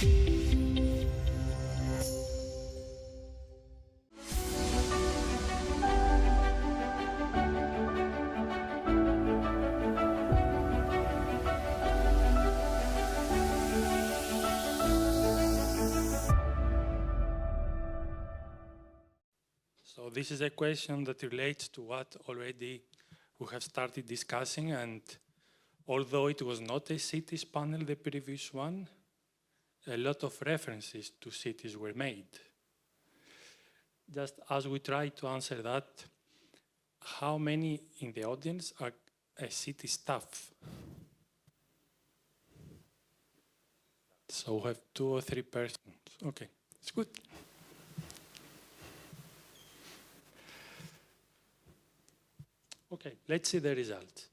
So this is a question that relates to what already we have started discussing, and although it was not a cities panel, the previous one, a lot of references to cities were made. Just as we try to answer that, how many in the audience are a city staff? So we have 2 or 3 persons. Okay, it's good. Okay, let's see the results.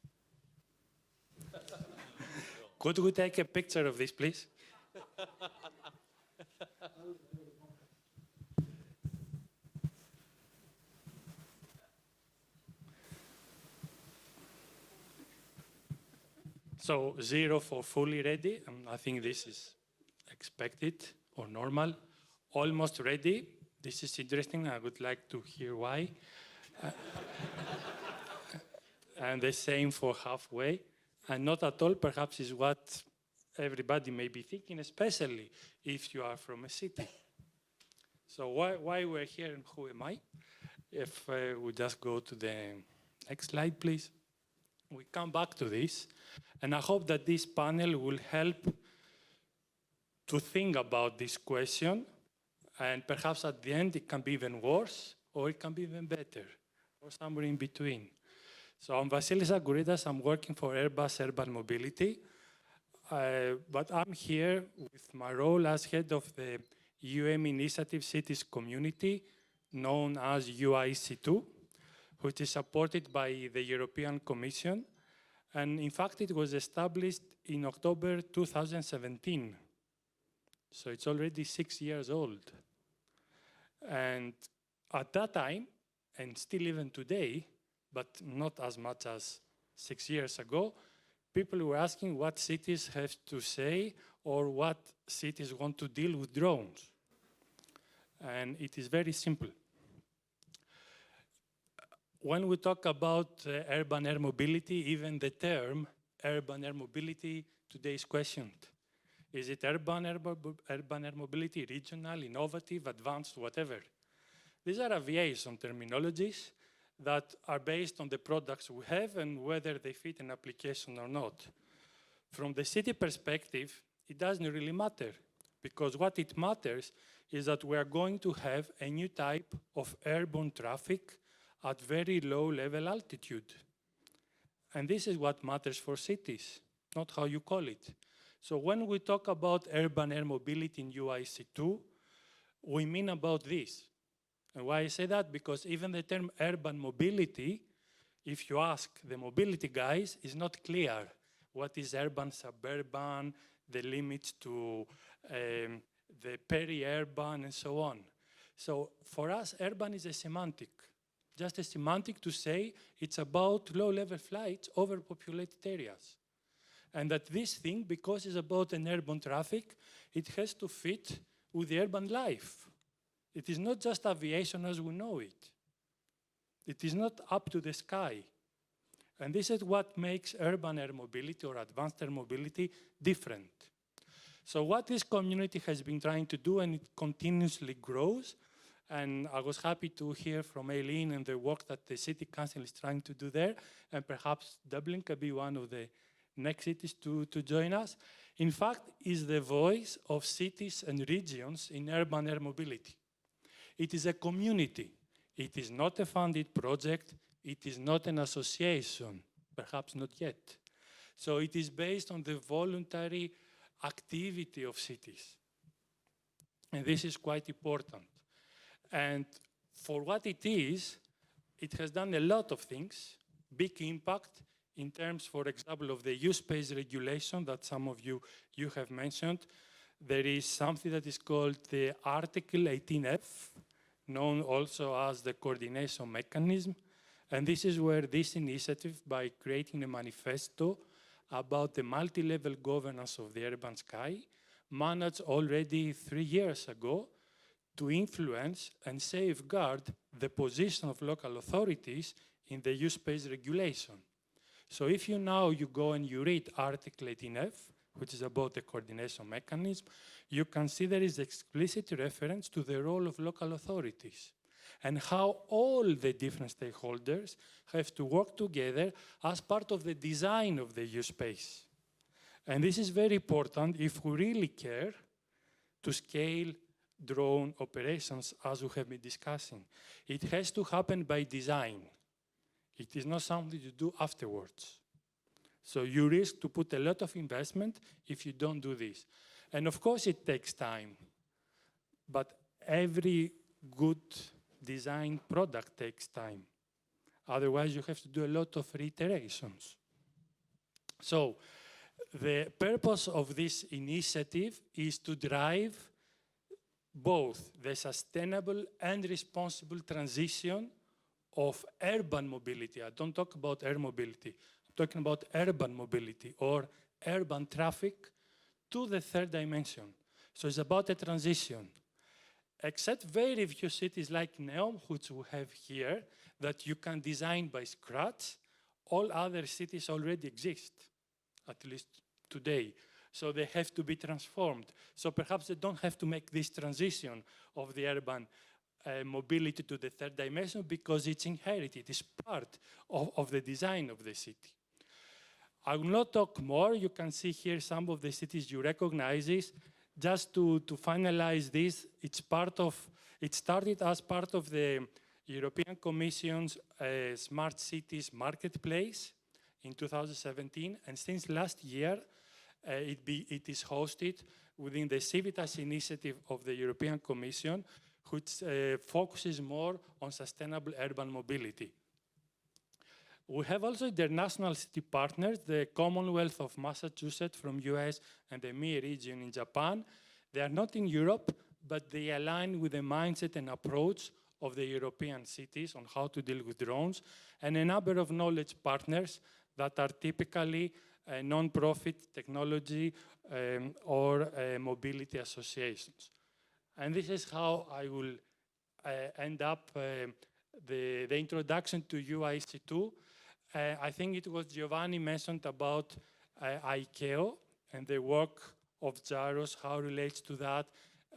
Could we take a picture of this, please? So 0 for fully ready, and I think this is expected or normal. Almost ready, this is interesting, I would like to hear why. And the same for halfway, and not at all perhaps is what everybody may be thinking, especially if you are from a city. So why we're here and who am I? If we just go to the next slide, please. We come back to this, and I hope that this panel will help to think about this question, and perhaps at the end it can be even worse, or it can be even better, or somewhere in between. So I'm Vassilis Agouridas, I'm working for Airbus Urban Mobility, but I'm here with my role as head of the UAM Initiatives Cities Community, known as UIC2, which is supported by the European Commission. And in fact, it was established in October 2017. So it's already 6 years old. And at that time, and still even today, but not as much as 6 years ago, people were asking what cities have to say or what cities want to deal with drones. And it is very simple. When we talk about urban air mobility, even the term urban air mobility today is questioned. Is it urban air mobility, regional, innovative, advanced, whatever? These are aviation terminologies that are based on the products we have and whether they fit an application or not. From the city perspective, it doesn't really matter, because what it matters is that we are going to have a new type of airborne traffic at very low level altitude. And this is what matters for cities, not how you call it. So when we talk about urban air mobility in UIC2, we mean about this. And why I say that? Because even the term urban mobility, if you ask the mobility guys, is not clear. What is urban, suburban, the limits to the peri-urban, and so on. So for us, urban is a semantic. Just a semantic to say it's about low-level flights over populated areas. And that this thing, because it's about an urban traffic, it has to fit with the urban life. It is not just aviation as we know it. It is not up to the sky. And this is what makes urban air mobility or advanced air mobility different. So what this community has been trying to do, and it continuously grows, and I was happy to hear from Eileen and the work that the City Council is trying to do there, and perhaps Dublin could be one of the next cities to join us. In fact, is the voice of cities and regions in urban air mobility. It is a community. It is not a funded project. It is not an association, perhaps not yet. So it is based on the voluntary activity of cities. And this is quite important. And for what it is, it has done a lot of things, big impact in terms, for example, of the use-space regulation that some of you have mentioned. There is something that is called the Article 18F, known also as the coordination mechanism. And this is where this initiative, by creating a manifesto about the multi-level governance of the urban sky, managed already 3 years ago to influence and safeguard the position of local authorities in the use space regulation. So if you go and you read Article 18F, which is about the coordination mechanism, you can see there is explicit reference to the role of local authorities and how all the different stakeholders have to work together as part of the design of the use space. And this is very important if we really care to scale drone operations as we have been discussing. It has to happen by design. It is not something you do afterwards. So you risk to put a lot of investment if you don't do this. And of course it takes time, but every good design product takes time. Otherwise you have to do a lot of reiterations. So the purpose of this initiative is to drive both the sustainable and responsible transition of urban mobility. I don't talk about air mobility. I'm talking about urban mobility or urban traffic to the third dimension. So it's about a transition. Except very few cities like Neom, which we have here, that you can design by scratch, all other cities already exist, at least today. So they have to be transformed. So perhaps they don't have to make this transition of the urban mobility to the third dimension because it's inherited, it's part of the design of the city. I will not talk more. You can see here some of the cities you recognize this. Just to finalize this, it started as part of the European Commission's Smart Cities Marketplace in 2017, and since last year, it is hosted within the Civitas initiative of the European Commission, which focuses more on sustainable urban mobility. We have also international city partners, the Commonwealth of Massachusetts from US and the MI region in Japan. They are not in Europe, but they align with the mindset and approach of the European cities on how to deal with drones, and a number of knowledge partners that are typically non-profit technology or mobility associations. And this is how I will end up the introduction to UIC2. I think it was Giovanni mentioned about ICAO and the work of JAROS, how it relates to that,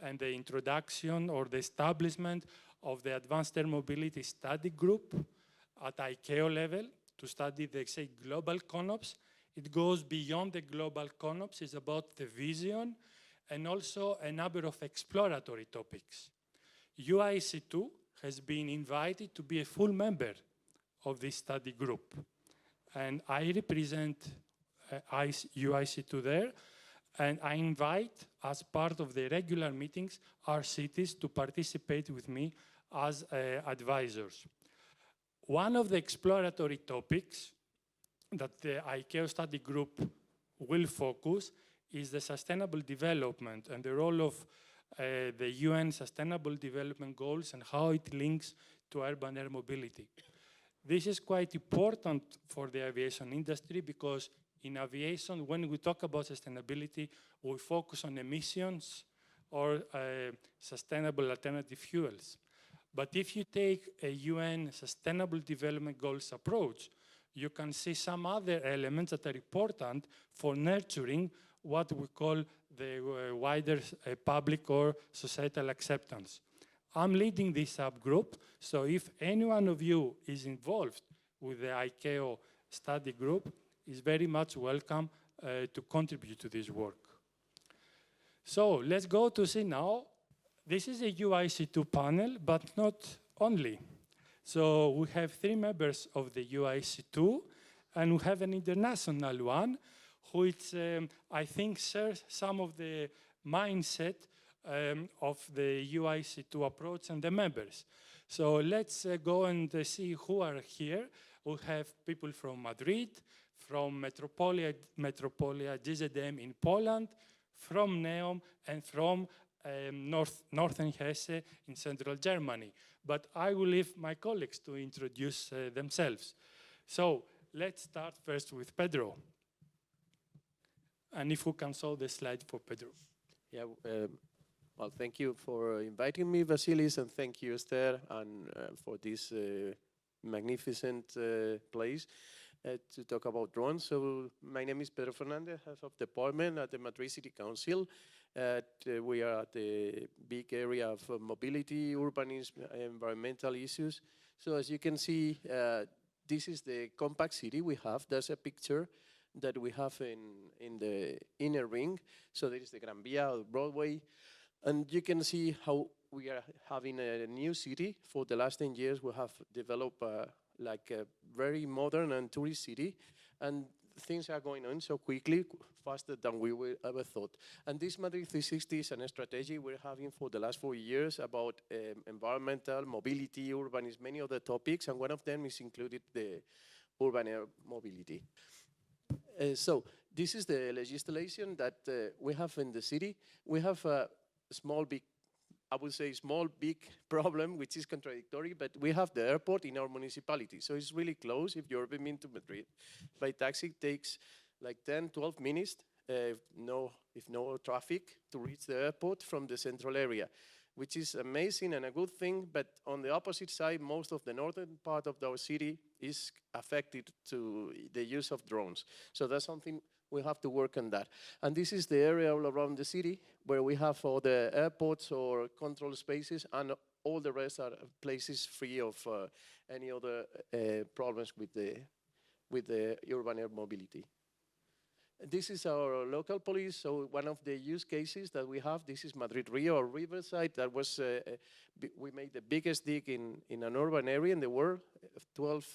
and the introduction or the establishment of the Advanced Air Mobility Study Group at ICAO level to study the, say, global CONOPS. It goes beyond the global CONOPS. It's about the vision and also a number of exploratory topics. UIC2 has been invited to be a full member of this study group. And I represent UIC2 there, and I invite, as part of the regular meetings, our cities to participate with me as advisors. One of the exploratory topics that the ICAO study group will focus is the sustainable development and the role of the UN Sustainable Development Goals and how it links to urban air mobility. This is quite important for the aviation industry because in aviation, when we talk about sustainability, we focus on emissions or sustainable alternative fuels. But if you take a UN Sustainable Development Goals approach, you can see some other elements that are important for nurturing what we call the wider public or societal acceptance. I'm leading this subgroup, so if any one of you is involved with the ICAO study group, is very much welcome to contribute to this work. So let's go to see now. This is a UIC2 panel, but not only. So we have 3 members of the UIC2, and we have an international one, which I think shares some of the mindset of the UIC2 approach and the members. So let's go and see who are here. We have people from Madrid, from Metropolia GZM in Poland, from Neom, and from Northern Hessen in central Germany. But I will leave my colleagues to introduce themselves. So let's start first with Pedro. And if we can show the slide for Pedro. Yeah, well, thank you for inviting me, Vassilis, and thank you, Esther, and for this magnificent place to talk about drones. So my name is Pedro Fernandez, head of department at the Madrid City Council. We are at the big area of mobility, urbanism, environmental issues. So as you can see, this is the compact city we have. There's a picture that we have in the inner ring. So there is the Gran Via, or Broadway. And you can see how we are having a new city. For the last 10 years, we have developed like a very modern and tourist city. And things are going on so quickly, faster than we ever thought. And this Madrid 360 is a strategy we're having for the last 4 years about environmental, mobility, urbanism, many other topics. And one of them is included the urban air mobility. So this is the legislation that we have in the city. We have a small, big, I would say small, big problem, which is contradictory, but we have the airport in our municipality. So it's really close. If you've ever been to Madrid, by taxi it takes like 10, 12 minutes, if no traffic, to reach the airport from the central area, which is amazing and a good thing. But on the opposite side, most of the northern part of our city is affected to the use of drones. So that's something we have to work on that. And this is the area all around the city where we have all the airports or control spaces, and all the rest are places free of any other problems with the urban air mobility. This is our local police. So one of the use cases that we have, this is Madrid Rio, or Riverside. That was, we made the biggest dig in an urban area in the world 12,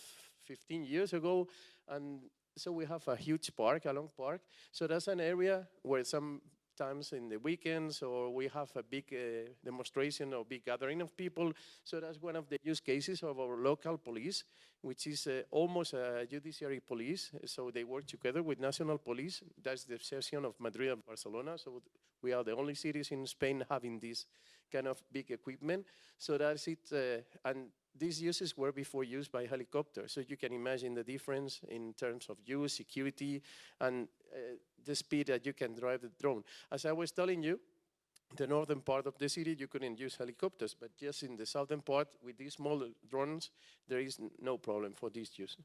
15 years ago. And so we have a huge park, a long park. So that's an area where sometimes in the weekends, or we have a big demonstration or big gathering of people. So that's one of the use cases of our local police, which is almost a judiciary police. So they work together with national police. That's the exception of Madrid and Barcelona. So we are the only cities in Spain having this kind of big equipment. So that's it. And these uses were before used by helicopters. So you can imagine the difference in terms of use, security, and the speed that you can drive the drone. As I was telling you, the northern part of the city, you couldn't use helicopters, but just in the southern part, with these small drones, there is no problem for this use.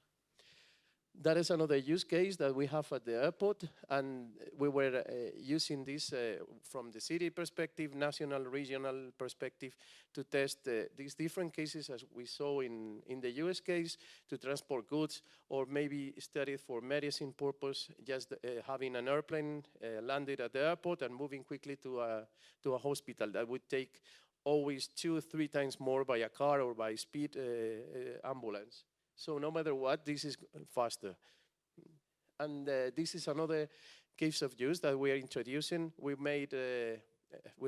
That is another use case that we have at the airport, and we were using this from the city perspective, national, regional perspective, to test these different cases as we saw in the US case, to transport goods, or maybe study for medicine purpose, just having an airplane landed at the airport and moving quickly to a hospital. That would take always 2 or 3 times more by a car or by speed ambulance. So no matter what, this is faster. And this is another case of use that we are introducing. We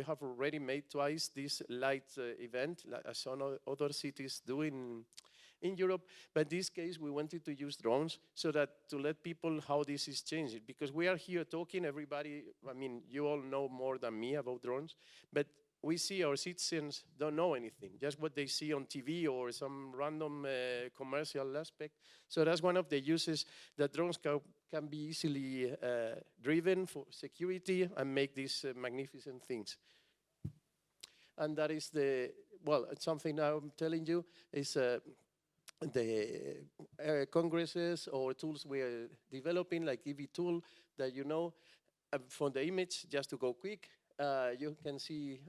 have already made twice this light event, as some other cities do in Europe. But in this case, we wanted to use drones so that to let people how this is changing. Because we are here talking, everybody, I mean, you all know more than me about drones, but we see our citizens don't know anything, just what they see on TV or some random commercial aspect. So that's one of the uses that drones can be easily driven for security and make these magnificent things. And that is something I'm telling you is the congresses or tools we are developing, like EV tool that you know. For the image, just to go quick, you can see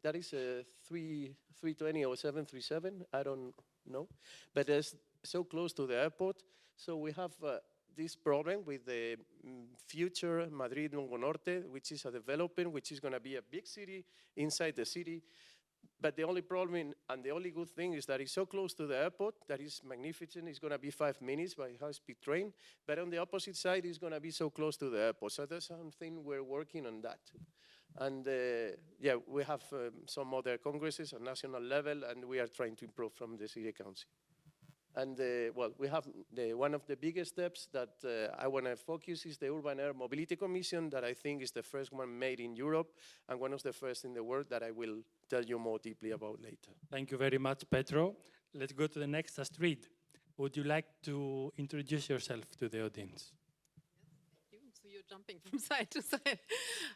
that is a 320 or 737, I don't know, but it's so close to the airport. So we have this problem with the future Madrid Norte, which is a development, which is going to be a big city inside the city. But the only problem and the only good thing is that it's so close to the airport, that is magnificent. It's going to be 5 minutes by high-speed train. But on the opposite side, it's going to be so close to the airport. So that's something we're working on that. And yeah, we have some other congresses at national level, and we are trying to improve from the City Council. And we have one of the biggest steps that I want to focus is the Urban Air Mobility Commission, that I think is the first one made in Europe and one of the first in the world that I will tell you more deeply about later. Thank you very much, Pedro. Let's go to the next, Astrid. Would you like to introduce yourself to the audience? Yes, thank you. So you jumping from side to side.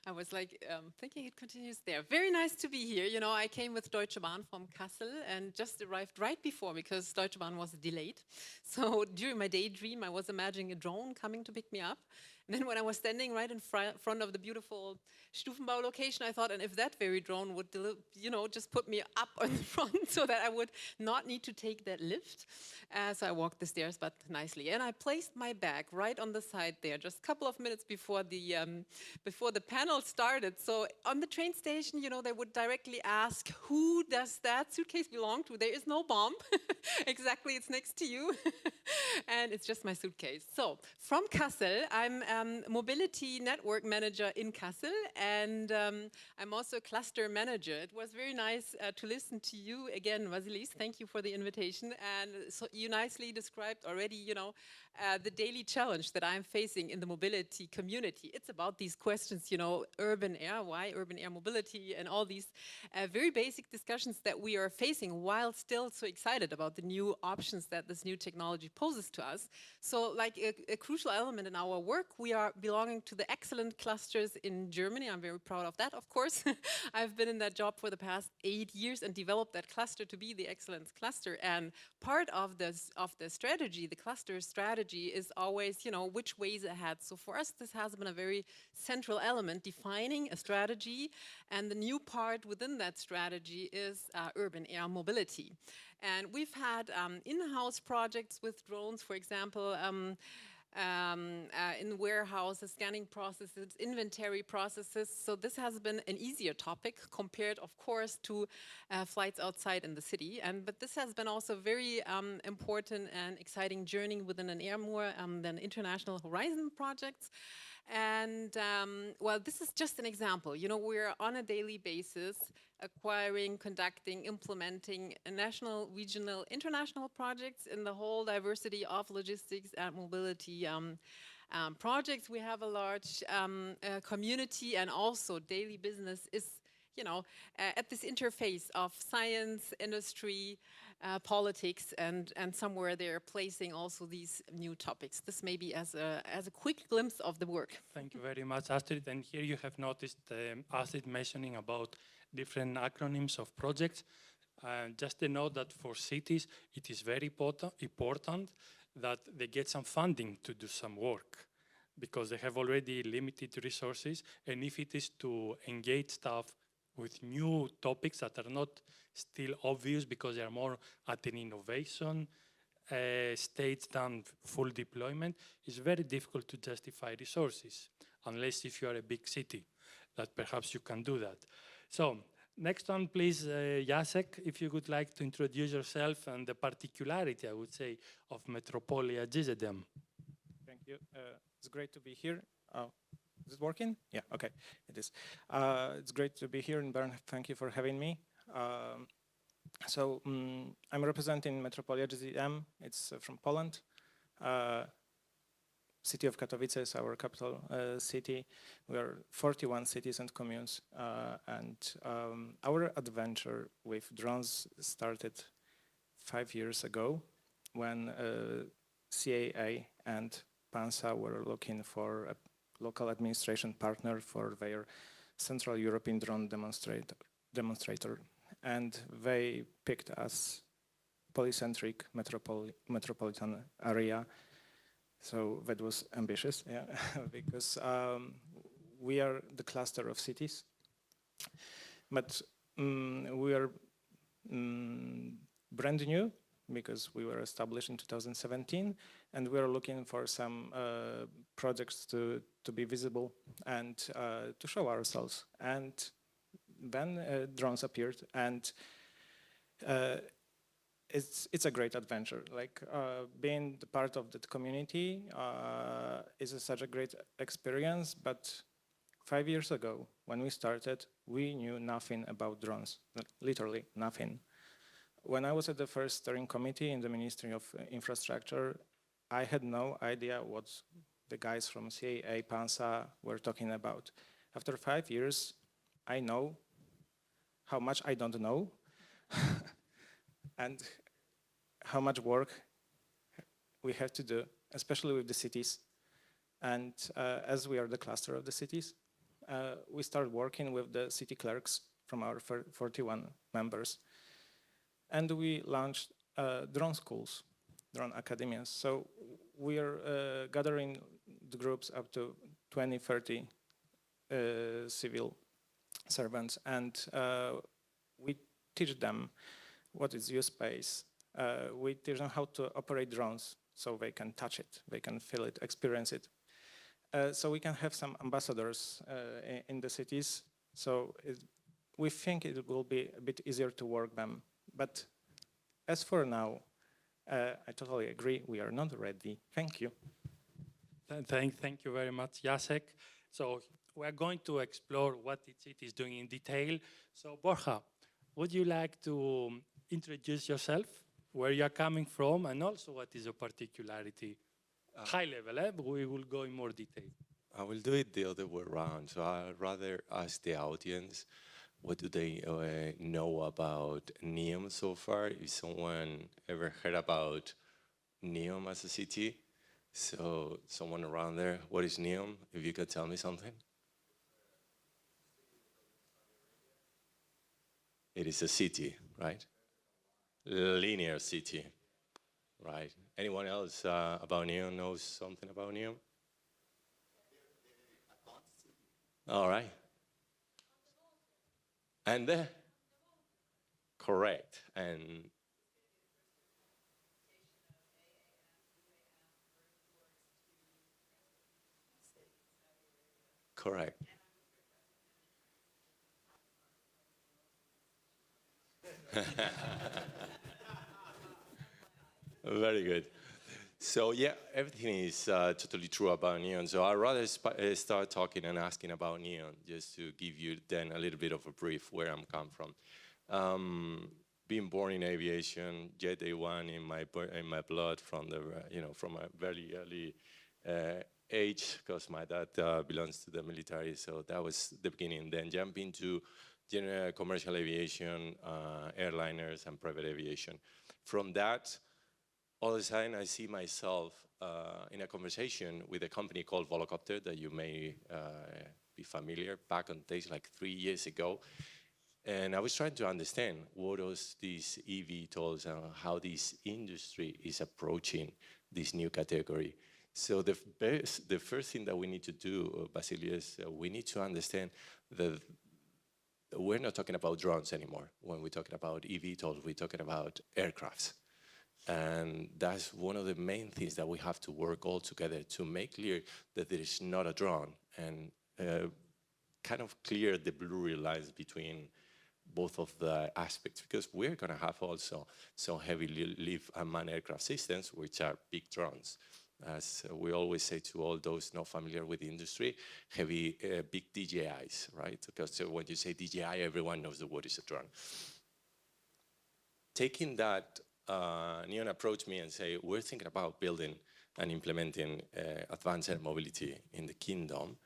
I was like thinking it continues there. Very nice to be here. You know, I came with Deutsche Bahn from Kassel and just arrived right before because Deutsche Bahn was delayed. So during my daydream, I was imagining a drone coming to pick me up. And then when I was standing right in front of the beautiful Stufenbau location, I thought, and if that very drone would, you know, just put me up on the front so that I would not need to take that lift. So I walked the stairs, but nicely. And I placed my bag right on the side there, just a couple of minutes before the panel started. So on the train station, you know, they would directly ask, who does that suitcase belong to? There is no bomb. Exactly, it's next to you. And it's just my suitcase. So from Kassel, I'm mobility network manager in Kassel, and I'm also a cluster manager. It was very nice to listen to you again, Vassilis. Thank you for the invitation. And so you nicely described already, you know, the daily challenge that I'm facing in the mobility community. It's about these questions, you know, urban air, why urban air mobility, and all these very basic discussions that we are facing while still so excited about the new options that this new technology poses to us. So like a crucial element in our work, we are belonging to the excellent clusters in Germany. I'm very proud of that, of course. I've been in that job for the past 8 years and developed that cluster to be the excellence cluster. And part of the strategy, the cluster strategy, is always, you know, which ways ahead. So for us, this has been a very central element, defining a strategy. And the new part within that strategy is urban air mobility. And we've had in-house projects with drones, for example, in warehouses, scanning processes, inventory processes. So this has been an easier topic compared, of course, to flights outside in the city. But this has been also very important and exciting journey within an air more than international horizon projects. And well, this is just an example. You know, we're on a daily basis acquiring, conducting, implementing national, regional, international projects in the whole diversity of logistics and mobility projects. We have a large community, and also daily business is, you know, at this interface of science, industry, politics, and somewhere they're placing also these new topics. This may be as a quick glimpse of the work. Thank you very much, Astrid. And here you have noticed Astrid mentioning about different acronyms of projects. Just a note that for cities, it is very important that they get some funding to do some work, because they have already limited resources. And if it is to engage staff with new topics that are not still obvious because they are more at an innovation stage than full deployment, it's very difficult to justify resources, unless if you are a big city, that perhaps you can do that. So next one, please, Jacek, if you would like to introduce yourself and the particularity, I would say, of Metropolia GZM. Thank you. It's great to be here. Is it working? Yeah, okay, it is. It's great to be here in Bern. Thank you for having me. I'm representing Metropolia GZM. It's from Poland. City of Katowice is our capital city. We are 41 cities and communes. Our adventure with drones started 5 years ago when CAA and PANSA were looking for a local administration partner for their Central European drone demonstrator. And they picked us, polycentric metropolitan area. So that was ambitious, yeah, because we are the cluster of cities. But we are brand new, because we were established in 2017, and we are looking for some projects to be visible and to show ourselves. And then drones appeared, and it's a great adventure. Like being the part of the community is such a great experience. But 5 years ago, when we started, we knew nothing about drones, literally nothing. When I was at the first steering committee in the Ministry of Infrastructure, I had no idea what the guys from CAA, PANSA were talking about. After 5 years, I know how much I don't know and how much work we have to do, especially with the cities, And as we are the cluster of the cities, we started working with the city clerks from our 41 members. And we launched drone schools, drone academies. So we are gathering the groups up to 20, 30 civil servants, and we teach them what is use space. We teach them how to operate drones so they can touch it, they can feel it, experience it. So we can have some ambassadors in the cities. So we think it will be a bit easier to work them. But as for now, I totally agree, we are not ready. Thank you. Thank you very much, Jacek. So we're going to explore what it is doing in detail. So Borja, would you like to introduce yourself, where you're coming from, and also what is your particularity? High level, but we will go in more detail. I will do it the other way around. So I'd rather ask the audience, what do they know about Neom so far? If someone ever heard about Neom as a city? So someone around there, what is Neom? If you could tell me something. It is a city, right? Linear city, right? Anyone else about Neom knows something about Neom? All right. And correct. And correct. Very good. So yeah, everything is totally true about Neom. So I'd rather start talking and asking about Neom, just to give you then a little bit of a brief where I'm come from. Being born in aviation, Jet A1 in my blood from the from a very early age, because my dad belongs to the military. So that was the beginning. Then jumping to general commercial aviation, airliners, and private aviation. From that, all of a sudden, I see myself in a conversation with a company called Volocopter that you may be familiar, back on days like 3 years ago. And I was trying to understand what was these eVTOLs and how this industry is approaching this new category. So the first thing that we need to do, Vassilis, we need to understand that we're not talking about drones anymore. When we're talking about eVTOLs, we're talking about aircrafts. And that's one of the main things that we have to work all together to make clear that there is not a drone, and kind of clear the blurry lines between both of the aspects, because we're going to have also some heavy lift unmanned aircraft systems, which are big drones. As we always say to all those not familiar with the industry, heavy, big DJIs, right? Because when you say DJI, everyone knows the word is a drone. Taking that, Neom approached me and said, we're thinking about building and implementing advanced air mobility in the kingdom,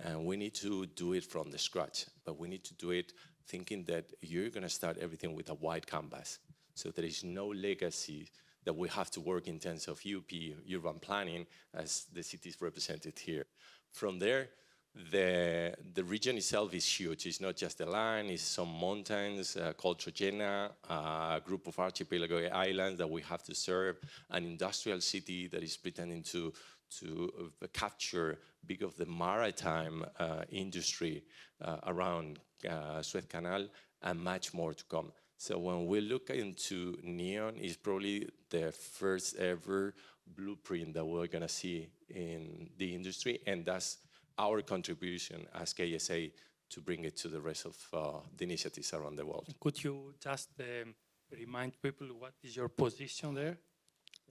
and we need to do it from the scratch, but we need to do it thinking that you're going to start everything with a wide canvas. So there is no legacy that we have to work in terms of UP, urban planning, as the city is represented here. From there, the region itself is huge. It's not just the land, it's some mountains called Trojena, a group of archipelago islands that we have to serve, an industrial city that is pretending to capture big of the maritime industry around Suez Canal, and much more to come. So when we look into Neom, it's probably the first ever blueprint that we're gonna see in the industry, and that's our contribution as KSA to bring it to the rest of the initiatives around the world. Could you just remind people what is your position there?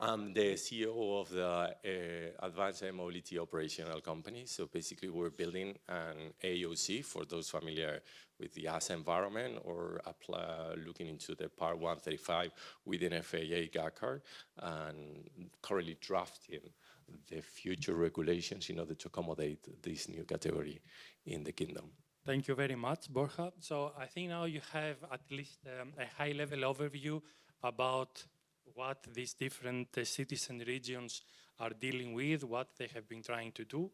I'm the CEO of the Advanced Air Mobility Operational Company. So basically we're building an AOC for those familiar with the ASA environment, or looking into the Part 135 within FAA GACAR, and currently drafting the future regulations in order to accommodate this new category in the kingdom. Thank you very much, Borja. So I think now you have at least a high-level overview about what these different cities and regions are dealing with, what they have been trying to do.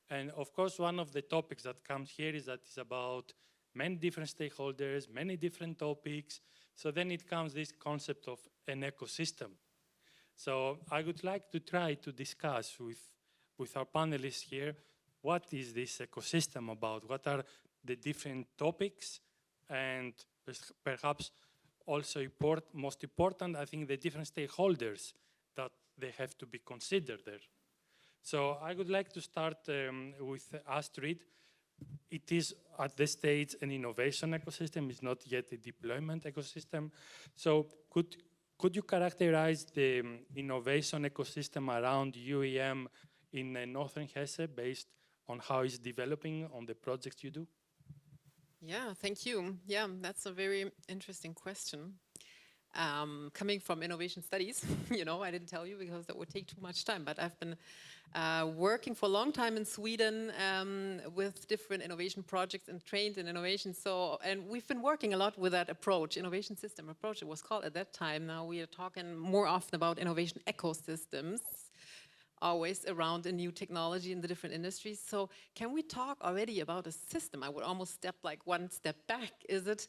And of course, one of the topics that comes here is that it's about many different stakeholders, many different topics. So then it comes this concept of an ecosystem. So I would like to try to discuss with our panelists here, what is this ecosystem about? What are the different topics? And perhaps also most important, I think the different stakeholders that they have to be considered there. So I would like to start with Astrid. It is at this stage an innovation ecosystem, it's not yet a deployment ecosystem. So could you characterize the innovation ecosystem around UAM in Northern Hesse based on how it's developing on the projects you do? Yeah, thank you. Yeah, that's a very interesting question. Coming from innovation studies, you know, I didn't tell you because that would take too much time, but I've been working for a long time in Sweden with different innovation projects and trained in innovation. So, and we've been working a lot with that approach, innovation system approach, it was called at that time. Now we are talking more often about innovation ecosystems, always around a new technology in the different industries. So can we talk already about a system? I would almost step like one step back. Is it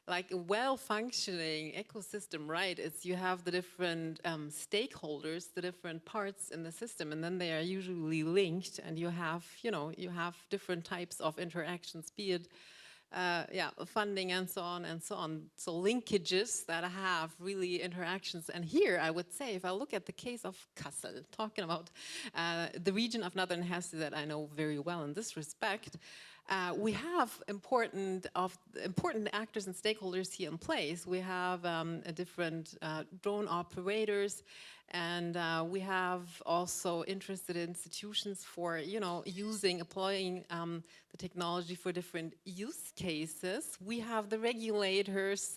like a well-functioning ecosystem, right? It's you have the different stakeholders, the different parts in the system, and then they are usually linked, and you have, you know, you have different types of interactions, be it funding and so on and so on. So linkages that have really interactions. And here I would say, if I look at the case of Kassel, talking about the region of Northern Hesse that I know very well in this respect, we have important actors and stakeholders here in place. We have different drone operators, and we have also interested institutions for, you know, applying the technology for different use cases. We have the regulators.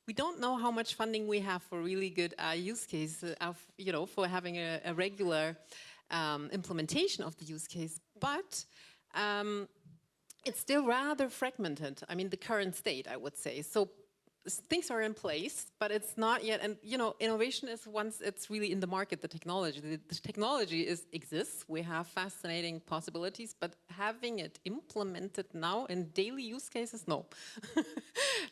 We don't know how much funding we have for really good use cases, you know, for having a regular implementation of the use case, but it's still rather fragmented. I mean, the current state, I would say. So things are in place, but it's not yet. And you know, innovation is once it's really in the market, the technology. The technology exists. We have fascinating possibilities, but having it implemented now in daily use cases, no.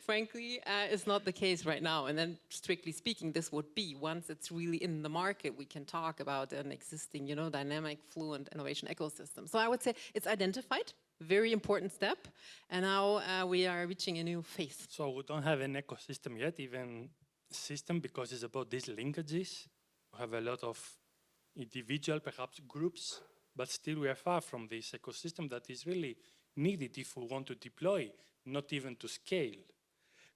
Frankly, it's not the case right now. And then, strictly speaking, this would be once it's really in the market, we can talk about an existing, you know, dynamic, fluent innovation ecosystem. So I would say it's identified. Very important step, and now we are reaching a new phase. So we don't have an ecosystem yet, even system, because it's about these linkages. We have a lot of individual, perhaps groups, but still we are far from this ecosystem that is really needed if we want to deploy, not even to scale.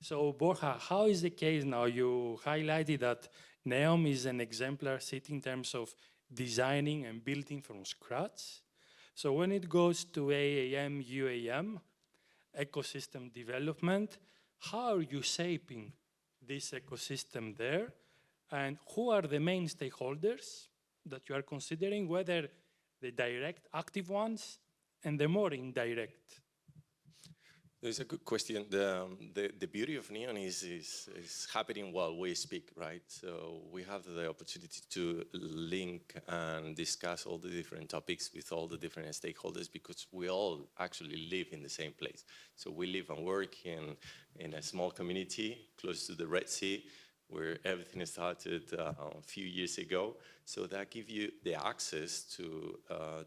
So Borja, how is the case now? You highlighted that Neom is an exemplar city in terms of designing and building from scratch. So when it goes to AAM, UAM, ecosystem development, how are you shaping this ecosystem there? And who are the main stakeholders that you are considering, whether the direct active ones and the more indirect? It's a good question. The beauty of Neom is happening while we speak, right? So we have the opportunity to link and discuss all the different topics with all the different stakeholders because we all actually live in the same place. So we live and work in a small community close to the Red Sea where everything started a few years ago. So that gives you the access to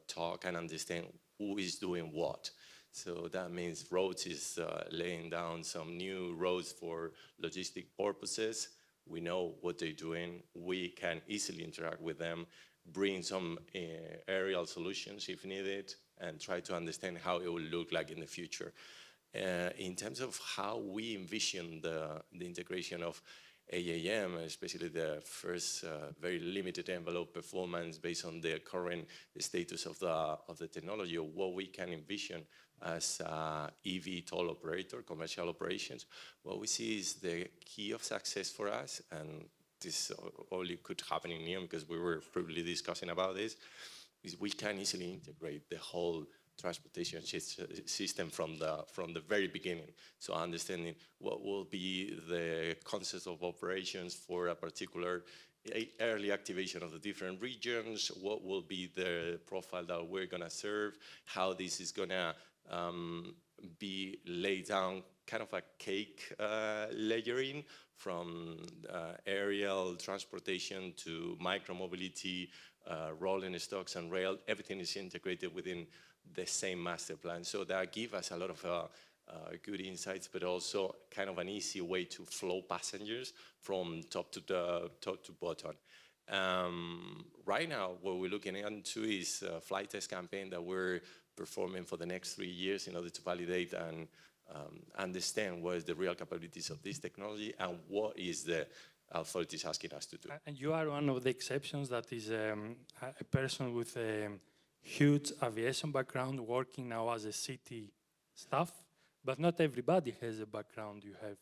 talk and understand who is doing what. So that means roads is laying down some new roads for logistic purposes. We know what they're doing. We can easily interact with them, bring some aerial solutions if needed, and try to understand how it will look like in the future. In terms of how we envision the integration of AAM, especially the first very limited envelope performance based on the current status of the technology, or what we can envision as EV toll operator, commercial operations, what we see is the key of success for us, and this only could happen in Neom because we were probably discussing about this, is we can easily integrate the whole transportation system from the very beginning. So understanding what will be the concept of operations for a particular early activation of the different regions, what will be the profile that we're gonna serve, how this is gonna be laid down, kind of a cake layering from aerial transportation to micromobility, rolling stocks and rail. Everything is integrated within the same master plan. So that gives us a lot of good insights, but also kind of an easy way to flow passengers from top to bottom. Right now, what we're looking into is a flight test campaign that we're performing for the next 3 years in order to validate and understand what is the real capabilities of this technology and what is the authorities asking us to do. And you are one of the exceptions that is a person with a huge aviation background working now as a city staff, but not everybody has a background you have.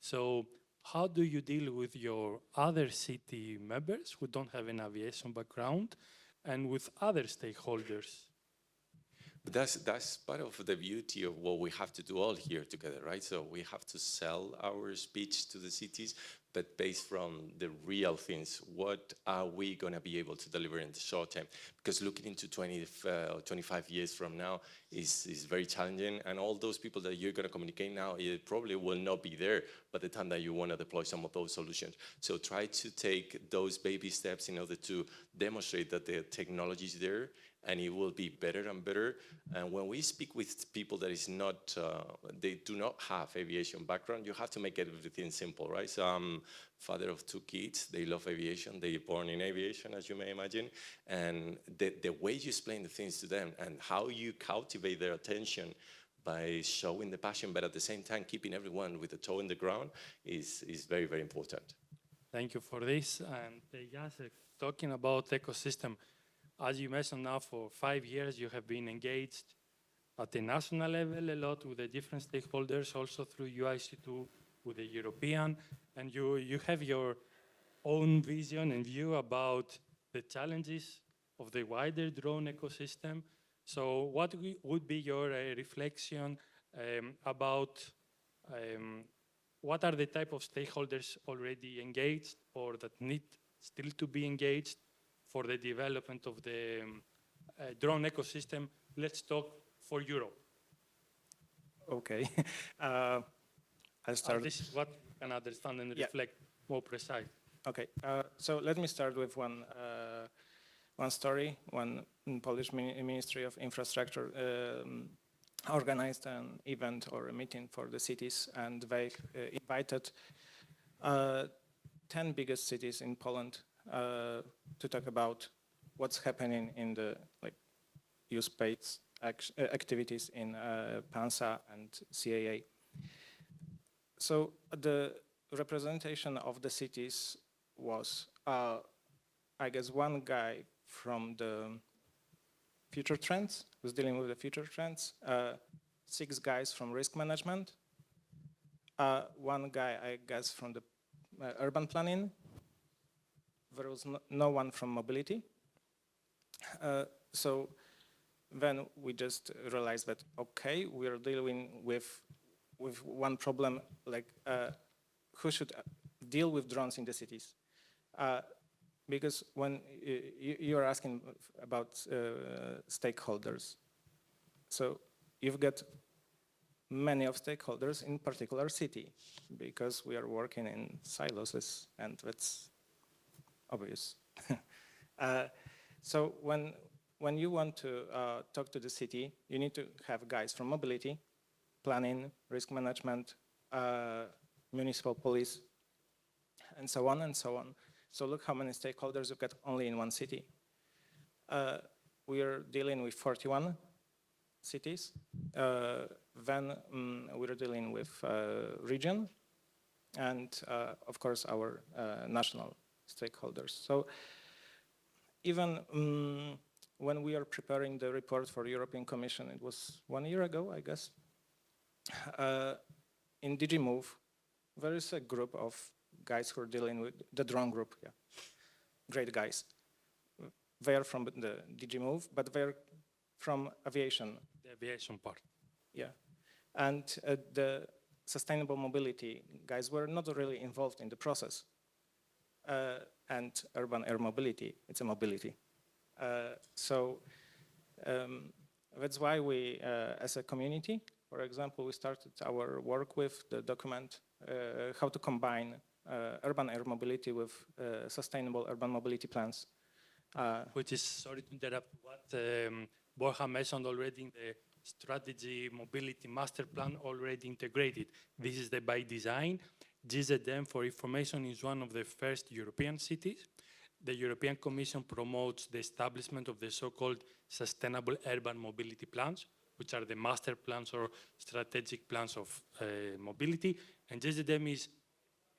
So how do you deal with your other city members who don't have an aviation background and with other stakeholders? But that's part of the beauty of what we have to do all here together, right? So we have to sell our speech to the cities, but based from the real things. What are we going to be able to deliver in the short term? Because looking into 20 or 25 years from now is very challenging, and all those people that you're going to communicate now, it probably will not be there by the time that you want to deploy some of those solutions. So try to take those baby steps in order to demonstrate that the technology is there, and it will be better and better. And when we speak with people that is not, they do not have aviation background, you have to make everything simple, right? So I'm father of 2 kids. They love aviation. They're born in aviation, as you may imagine. And the way you explain the things to them and how you cultivate their attention by showing the passion, but at the same time keeping everyone with a toe in the ground is very, very important. Thank you for this. And Jacek, talking about ecosystem, as you mentioned now, for 5 years, you have been engaged at the national level a lot with the different stakeholders, also through UIC2 with the European, and you have your own vision and view about the challenges of the wider drone ecosystem. So what would be your reflection about what are the type of stakeholders already engaged or that need still to be engaged for the development of the drone ecosystem? Let's talk for Europe. Okay. I'll start. This is what you can understand and reflect more precise. Okay. So let me start with one story. One Polish Ministry of Infrastructure organized an event or a meeting for the cities, and they invited 10 biggest cities in Poland to talk about what's happening in the U-space activities in PANSA and CAA. So the representation of the cities was, I guess, one guy from the future trends, who's dealing with the future trends, 6 guys from risk management, one guy, I guess, from the urban planning. There was no one from mobility. So then we just realized that, okay, we are dealing with one problem, like who should deal with drones in the cities? Because when you are asking about stakeholders, so you've got many of stakeholders in particular city, because we are working in silos, and that's obvious. So when you want to talk to the city, you need to have guys from mobility, planning, risk management, municipal police, and so on and so on. So look how many stakeholders you've got only in one city. We are dealing with 41 cities. Then we're dealing with region and, of course, our national stakeholders. So even when we are preparing the report for the European Commission, it was 1 year ago, I guess, in DG Move, there is a group of guys who are dealing with the drone group, great guys. They are from the DG Move, but they're from aviation. The aviation part. Yeah. And the sustainable mobility guys were not really involved in the process. And urban air mobility, it's a mobility. So that's why we, as a community, for example, we started our work with the document how to combine urban air mobility with sustainable urban mobility plans. Which is, sorry to interrupt, what Borja mentioned already in the strategy mobility master plan already integrated. This is the by design. GZM, for information, is one of the first European cities. The European Commission promotes the establishment of the so-called sustainable urban mobility plans, which are the master plans or strategic plans of mobility. And GZM is,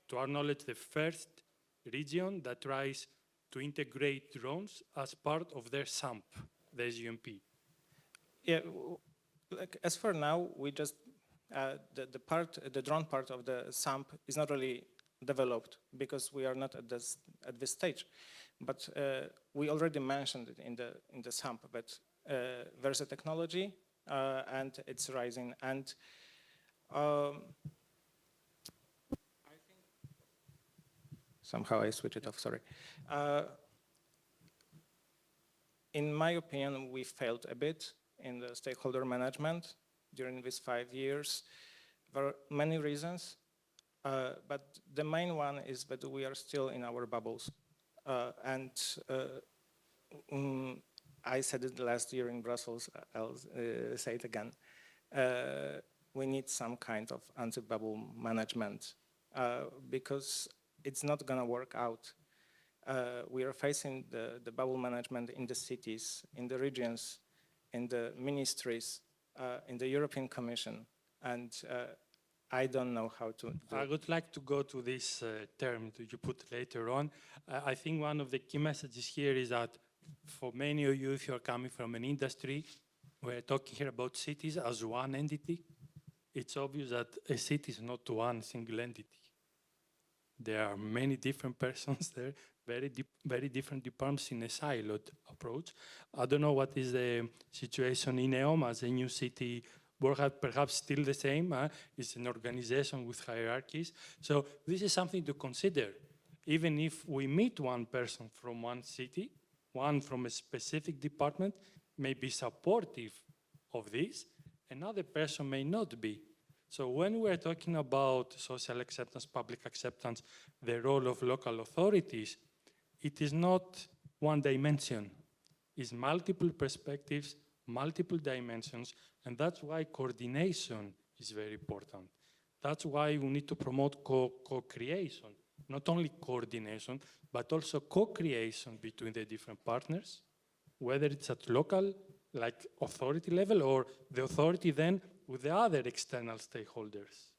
to our knowledge, the first region that tries to integrate drones as part of their SAMP, the SUMP. Yeah, like as for now, we just the drone part of the SAMP is not really developed because we are not at this stage. But we already mentioned it in the SAMP, but there's a technology and it's rising. And I think somehow I switched it off. Sorry. In my opinion, we failed a bit in the stakeholder management during these 5 years. There are many reasons, but the main one is that we are still in our bubbles. I said it last year in Brussels, I'll say it again. We need some kind of anti-bubble management because it's not gonna work out. We are facing the bubble management in the cities, in the regions, in the ministries, in the European Commission, and I don't know how to do I would like to go to this term that you put later on. I think one of the key messages here is that for many of you, if you're coming from an industry, we're talking here about cities as one entity. It's obvious that a city is not one single entity. There are many different persons there, very different departments in a siloed approach. I don't know what is the situation in Neom as a new city. Borja, perhaps still the same. It's an organization with hierarchies. So this is something to consider. Even if we meet one person from one city, one from a specific department may be supportive of this, another person may not be. So when we're talking about social acceptance, public acceptance, the role of local authorities, it is not one dimension. It's multiple perspectives, multiple dimensions, and that's why coordination is very important. That's why we need to promote co-creation, not only coordination, but also co-creation between the different partners, whether it's at local, like authority level, or the authority then with the other external stakeholders.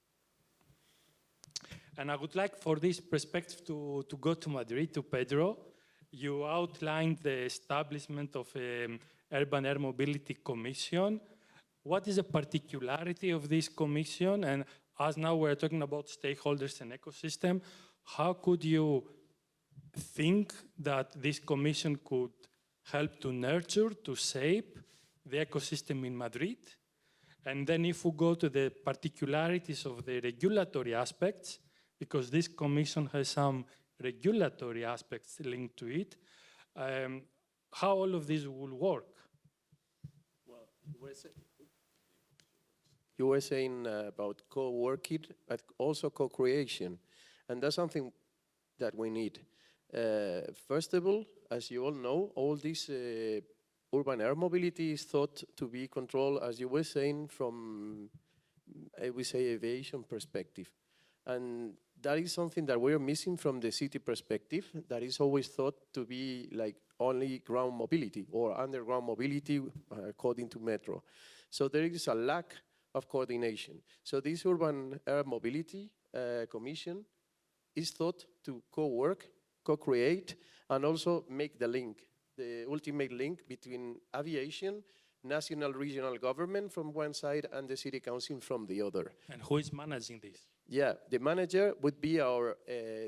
And I would like for this perspective to go to Madrid, to Pedro. You outlined the establishment of an Urban Air Mobility Commission. What is the particularity of this commission? And as now we're talking about stakeholders and ecosystem, how could you think that this commission could help to nurture, to shape the ecosystem in Madrid? And then if we go to the particularities of the regulatory aspects, because this commission has some regulatory aspects linked to it, how all of this will work? Well, you were saying about co-working, but also co-creation. And that's something that we need. First of all, as you all know, all this urban air mobility is thought to be controlled, as you were saying, from, we say, aviation perspective. And that is something that we're missing from the city perspective, that is always thought to be like only ground mobility or underground mobility according to Metro. So there is a lack of coordination. So this Urban Air Mobility Commission is thought to co-work, co-create, and also make the link, the ultimate link between aviation, national regional government from one side, and the city council from the other. And who is managing this? Yeah, the manager would be our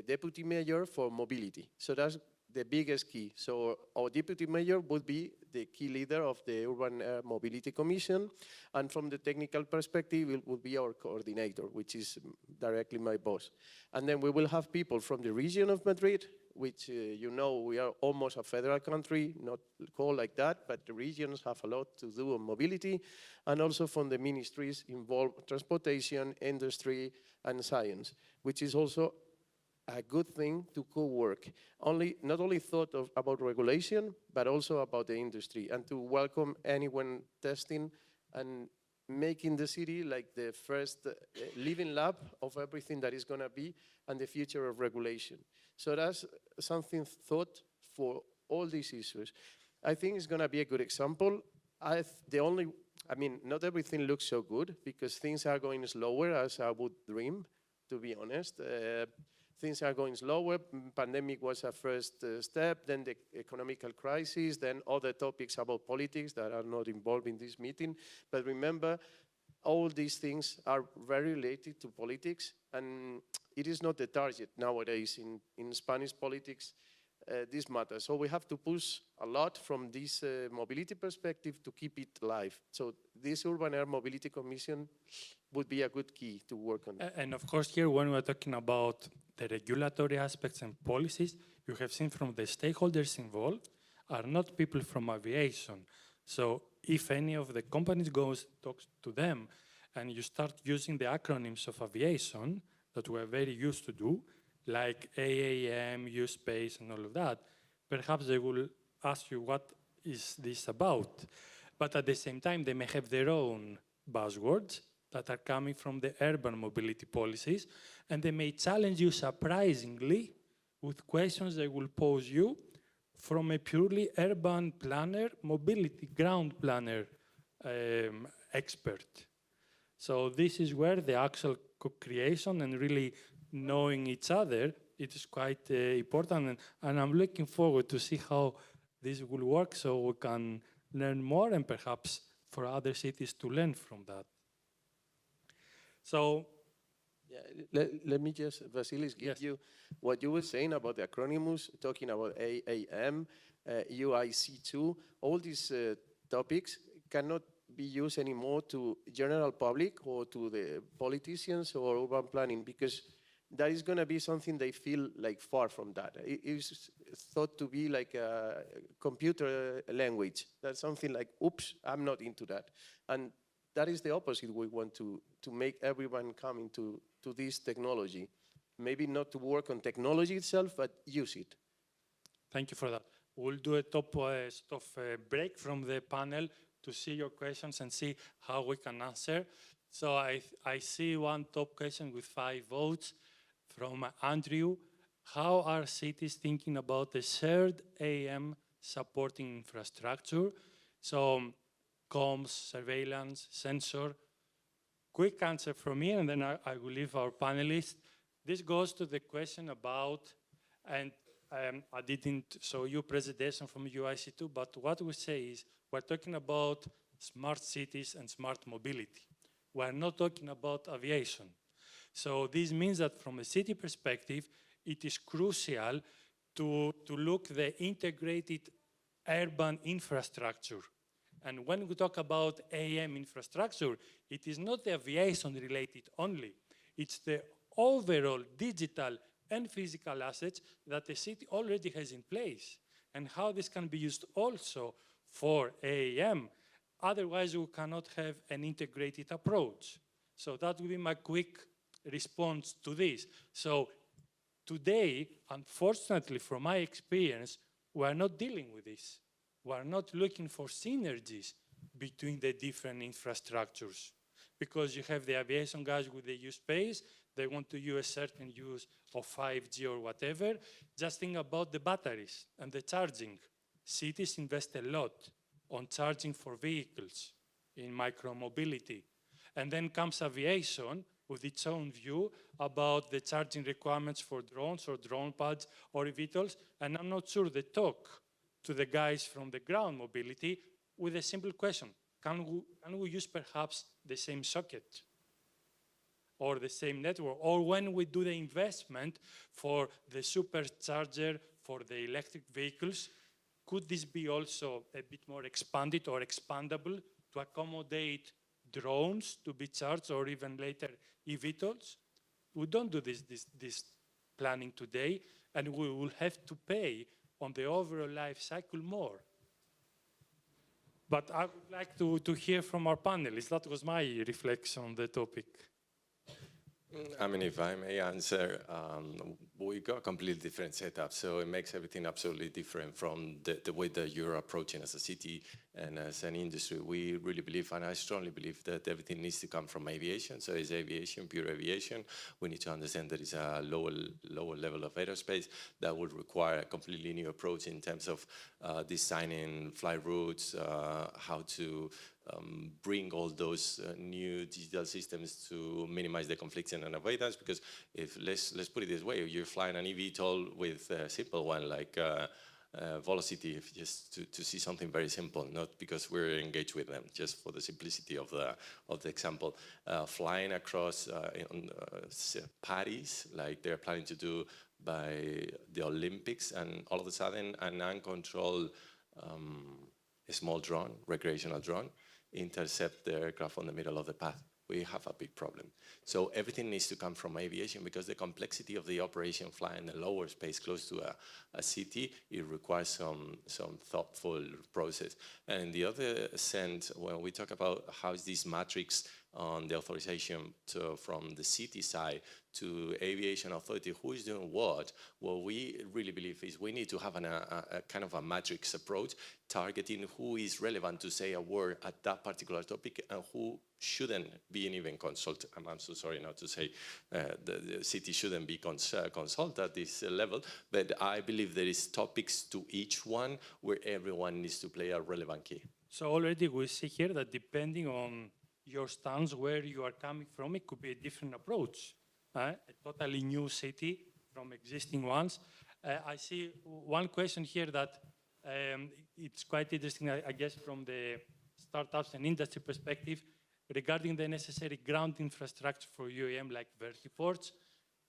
deputy mayor for mobility. So that's the biggest key. So our deputy mayor would be the key leader of the Urban Air Mobility Commission, and from the technical perspective, it would be our coordinator, which is directly my boss. And then we will have people from the region of Madrid, which you know we are almost a federal country, not called like that, but the regions have a lot to do on mobility, and also from the ministries involved, transportation, industry, and science, which is also a good thing to co-work. Not only thought about regulation, but also about the industry, and to welcome anyone testing and making the city like the first living lab of everything that is going to be and the future of regulation. So that's something thought for all these issues. I think it's going to be a good example. Not everything looks so good because things are going slower as I would dream, to be honest. Things are going slower. Pandemic was a first step, then the economical crisis, then other topics about politics that are not involved in this meeting. But remember, all these things are very related to politics, and it is not the target nowadays in Spanish politics. This matters. So we have to push a lot from this mobility perspective to keep it alive. So this Urban Air Mobility Commission would be a good key to work on. And of course here when we're talking about the regulatory aspects and policies, you have seen from the stakeholders involved are not people from aviation. So if any of the companies talks to them and you start using the acronyms of aviation that we're very used to do, like AAM, U-Space, and all of that, perhaps they will ask you what is this about. But at the same time, they may have their own buzzwords that are coming from the urban mobility policies, and they may challenge you surprisingly with questions they will pose you from a purely urban planner, mobility ground planner expert. So this is where the actual co-creation and really knowing each other, it is quite important, and I'm looking forward to see how this will work so we can learn more and perhaps for other cities to learn from that. So, yeah, let me just, Vassilis, give you what you were saying about the acronyms, talking about AAM, UIC2, all these topics cannot be used anymore to general public or to the politicians or urban planning, because that is going to be something they feel like far from that. It is thought to be like a computer language. That's something like, oops, I'm not into that. And that is the opposite. We want to make everyone come into this technology. Maybe not to work on technology itself, but use it. Thank you for that. We'll do a top break from the panel to see your questions and see how we can answer. So I see one top question with 5 votes from Andrew. How are cities thinking about the shared AM supporting infrastructure? So comms, surveillance, sensor. Quick answer from me, and then I will leave our panelists. This goes to the question about, and I didn't show you presentation from UIC2, but what we say is we're talking about smart cities and smart mobility. We're not talking about aviation. So this means that from a city perspective, it is crucial to look the integrated urban infrastructure. And when we talk about AM infrastructure, it is not the aviation related only. It's the overall digital and physical assets that the city already has in place, and how this can be used also for AM. Otherwise, we cannot have an integrated approach. So that will be my quick response to this. So today, unfortunately, from my experience, we are not dealing with this. We are not looking for synergies between the different infrastructures, because you have the aviation guys with the U-Space, they want to use certain use of 5G or whatever. Just think about the batteries and the charging. Cities invest a lot on charging for vehicles in micro-mobility. And then comes aviation with its own view about the charging requirements for drones or drone pads or VTOLs. And I'm not sure they talk to the guys from the ground mobility with a simple question. Can we use perhaps the same socket or the same network? Or when we do the investment for the supercharger for the electric vehicles, could this be also a bit more expanded or expandable to accommodate drones to be charged, or even later eVTOLs? We don't do this planning today, and we will have to pay on the overall life cycle more. But I would like to hear from our panelists. That was my reflection on the topic. I mean, if I may answer, we got a completely different setup, so it makes everything absolutely different from the way that you're approaching as a city and as an industry. We really believe, and I strongly believe, that everything needs to come from aviation. So it's aviation, pure aviation. We need to understand that it's a lower level of aerospace that would require a completely new approach in terms of designing flight routes, how to bring all those new digital systems to minimize the confliction and avoidance. Because if let's put it this way, if you're flying an eVTOL with a simple one like Velocity, just to see something very simple, not because we're engaged with them, just for the simplicity of the example, flying across Paris, like they're planning to do by the Olympics, and all of a sudden an uncontrolled small drone, recreational drone, intercept the aircraft on the middle of the path. We have a big problem. So everything needs to come from aviation, because the complexity of the operation flying a lower space close to a city, it requires some thoughtful process. And in the other sense, when we talk about how is this matrix on the authorization from the city side to aviation authority, who is doing what we really believe is we need to have a kind of a matrix approach, targeting who is relevant to say a word at that particular topic and who shouldn't be even consulted. I'm so sorry not to say the city shouldn't be consulted at this level, but I believe there is topics to each one where everyone needs to play a relevant key. So already we see here that depending on your stance, where you are coming from, it could be a different approach. A totally new city from existing ones. I see one question here that it's quite interesting, I guess, from the startups and industry perspective, regarding the necessary ground infrastructure for UAM, like vertiports.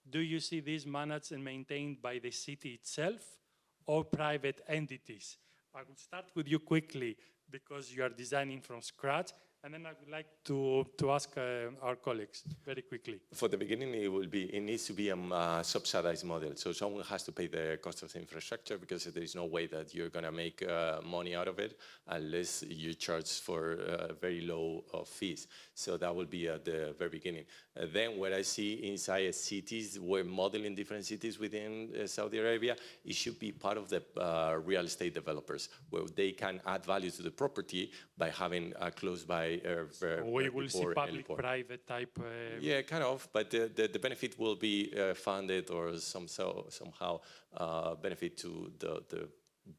Do you see these managed and maintained by the city itself or private entities? I will start with you quickly, because you are designing from scratch. And then I would like to ask our colleagues very quickly. For the beginning, it needs to be a subsidized model. So someone has to pay the cost of the infrastructure, because there is no way that you're going to make money out of it unless you charge for very low fees. So that will be at the very beginning. Then what I see inside cities, we're modeling different cities within Saudi Arabia, it should be part of the real estate developers, where they can add value to the property by having a close by we will see public-private type. Yeah, kind of, but the benefit will be funded or somehow benefit to the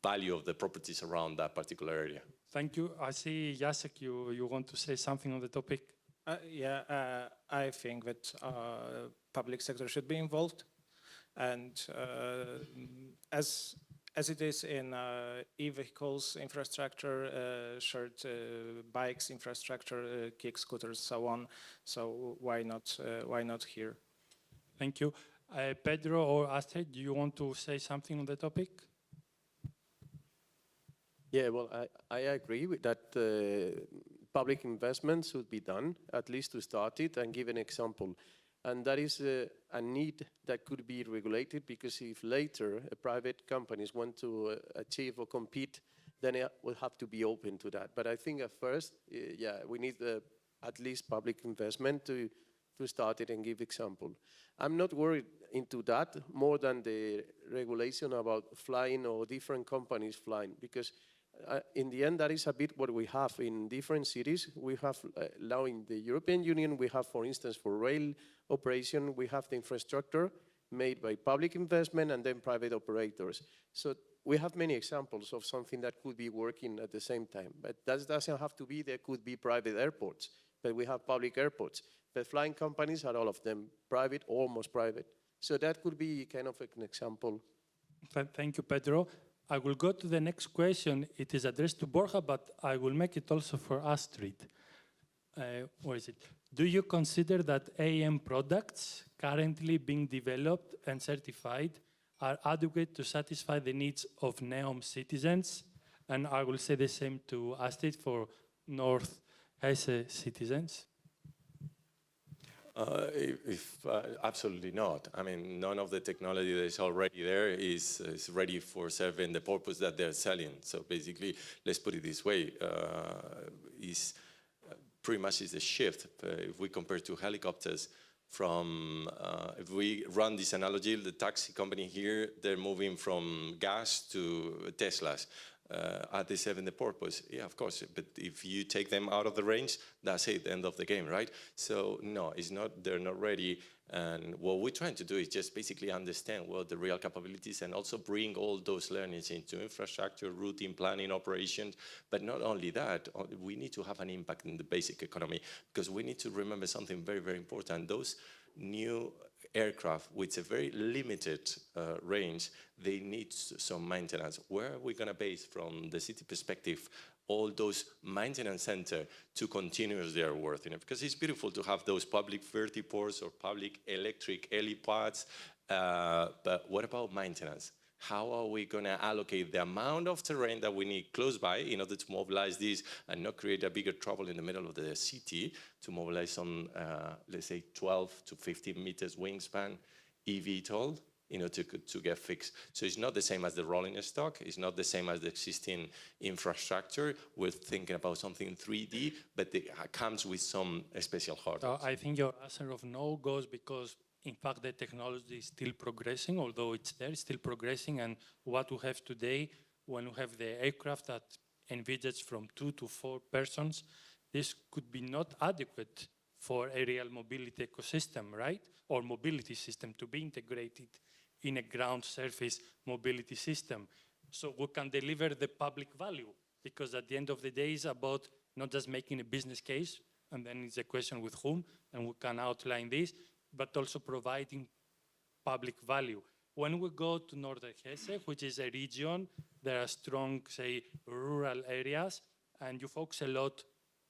value of the properties around that particular area. Thank you. I see, Jacek, you want to say something on the topic? I think that public sector should be involved, and as it is in e-vehicles infrastructure, shared bikes infrastructure, kick scooters, so on. So why not here? Thank you. Pedro or Astrid, do you want to say something on the topic? Yeah, well, I agree with that. Public investment should be done, at least to start it, and give an example. And that is a need that could be regulated, because if later private companies want to achieve or compete, then it will have to be open to that. But I think at first, yeah, we need at least public investment to start it and give example. I'm not worried into that more than the regulation about flying or different companies flying, because in the end, that is a bit what we have in different cities. We have now in the European Union, we have, for instance, for rail operation, we have the infrastructure made by public investment and then private operators. So we have many examples of something that could be working at the same time. But that doesn't have to be, there could be private airports, but we have public airports. The flying companies are all of them private, almost private. So that could be kind of an example. Thank you, Pedro. I will go to the next question. It is addressed to Borja, but I will make it also for Astrid. Where is it? Do you consider that AM products currently being developed and certified are adequate to satisfy the needs of Neom citizens? And I will say the same to Astrid for North Hesse citizens. Absolutely not. I mean, none of the technology that is already there is ready for serving the purpose that they're selling. So basically, let's put it this way, pretty much is a shift. If we compare to helicopters, from, if we run this analogy, the taxi company here, they're moving from gas to Teslas. Are they serving the purpose? Yeah, of course, but if you take them out of the range, that's it, the end of the game, right? So no, it's not, they're not ready. And what we're trying to do is just basically understand what the real capabilities and also bring all those learnings into infrastructure, routing, planning, operations. But not only that, we need to have an impact in the basic economy, because we need to remember something very, very important. Those new aircraft with a very limited range, they need some maintenance. Where are we going to base, from the city perspective, all those maintenance centers to continue their work? You know, because it's beautiful to have those public vertiports or public electric helipads, but what about maintenance? How are we going to allocate the amount of terrain that we need close by in order to mobilize this and not create a bigger trouble in the middle of the city, to mobilize some, let's say, 12 to 15 meters wingspan eVTOL, you know, to get fixed. So it's not the same as the rolling stock. It's not the same as the existing infrastructure. We're thinking about something 3D, but it comes with some special hardware. I think your answer of no goes because, in fact, the technology is still progressing, although it's there, it's still progressing. And what we have today, when we have the aircraft that envisages from 2 to 4 persons, this could be not adequate for a real mobility ecosystem, right? Or mobility system to be integrated in a ground surface mobility system. So we can deliver the public value, because at the end of the day, it's about not just making a business case, and then it's a question with whom, and we can outline this, but also providing public value. When we go to Northern Hesse, which is a region, there are strong, say, rural areas, and you focus a lot